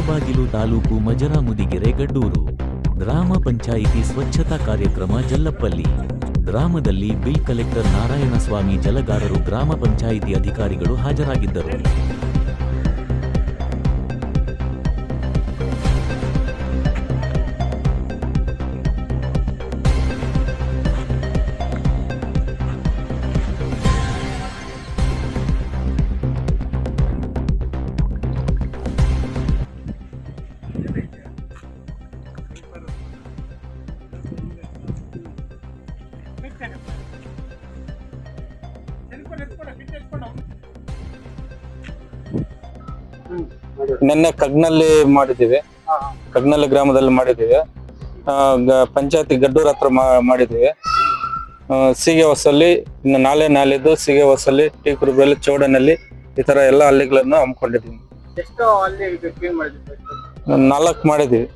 ಮುಳಬಾಗಿಲು ತಾಲೂಕು ಮಜರಾ ಮುದಿಗೆರೆ ಗಡ್ಡೂರು. ಗ್ರಾಮ ಪಂಚಾಯಿತಿ ಸ್ವಚ್ಛತಾ ಕಾರ್ಯಕ್ರಮ ಜಲ್ಲಪ್ಪಲ್ಲಿ. ಗ್ರಾಮದಲ್ಲಿ ಬಿಲ್ ಕಲೆಕ್ಟರ್ ನಾರಾಯಣಸ್ವಾಮಿ ಜಲಗಾರರು ಗ್ರಾಮ ಪಂಚಾಯಿತಿ ಅಧಿಕಾರಿಗಳು ಹಾಜರಾಗಿದ್ದರು. ನಿನ್ನೆ ಕಗ್ನಲ್ಲಿ ಮಾಡಿದ್ದೀವಿ. ಕಗ್ನಲ್ಲಿ ಗ್ರಾಮದಲ್ಲಿ ಮಾಡಿದ್ದೀವಿ. ಪಂಚಾಯತಿ ಗಡ್ಡೂರ್ ಹತ್ರ ಮಾಡಿದ್ದೀವಿ. ಸೀಗೆ ಹೊಸಲ್ಲಿ, ಇನ್ನು ನಾಳಿದ್ದು ಸೀಗೆ ಹೊಸಲ್ಲಿ, ಟೀಕುರುಬೆಲೆ, ಚೌಡನಲ್ಲಿ ಈ ತರ ಎಲ್ಲ ಹಳ್ಳಿಗಳನ್ನು ಹಮ್ಮಿಕೊಂಡಿದ್ದೀವಿ. 4 ಮಾಡಿದ್ದೀವಿ.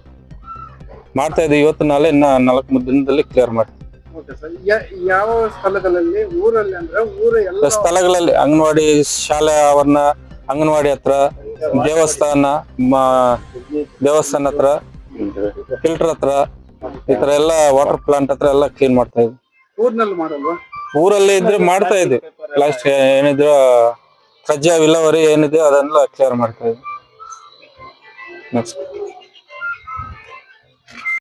ಮಾಡ್ತಾ ಇದ್ದೀವಿ. ಇವತ್ತು ನಾಳೆ ಇನ್ನ 4 ದಿನದಲ್ಲಿ ಕ್ಲಿಯರ್ ಮಾಡ್ತೀವಿ. ಯಾವ ಸ್ಥಳಗಳಲ್ಲಿ ಊರಲ್ಲಿ ಅಂದ್ರೆ ಎಲ್ಲ ಸ್ಥಳಗಳಲ್ಲಿ ಅಂಗನವಾಡಿ, ಶಾಲೆ ಆವರಣ, ಅಂಗನವಾಡಿ ಹತ್ರ, ದೇವಸ್ಥಾನ ಹತ್ರ, ಫಿಲ್ಟರ್ ಹತ್ರ, ಈ ತರ ಎಲ್ಲ ವಾಟರ್ ಪ್ಲಾಂಟ್ ಹತ್ರ ಎಲ್ಲ ಕ್ಲೀನ್ ಮಾಡ್ತಾ ಇದ್ವಿ. ಊರ್ನಲ್ಲಿ ಮಾಡಲ್ವಾ? ಊರಲ್ಲಿ ಇದ್ರೆ ಮಾಡ್ತಾ ಇದ್ವಿ. ಲಾಸ್ಟ್ ಏನಿದ್ರು ತ್ಯಾಜ್ಯ ವಿಲೇವಾರಿ ಏನಿದೆ ಅದನ್ನೆಲ್ಲ ಕ್ಲಿಯರ್ ಮಾಡ್ತಾ ಇದ್ವಿ. ನೆಕ್ಸ್ಟ್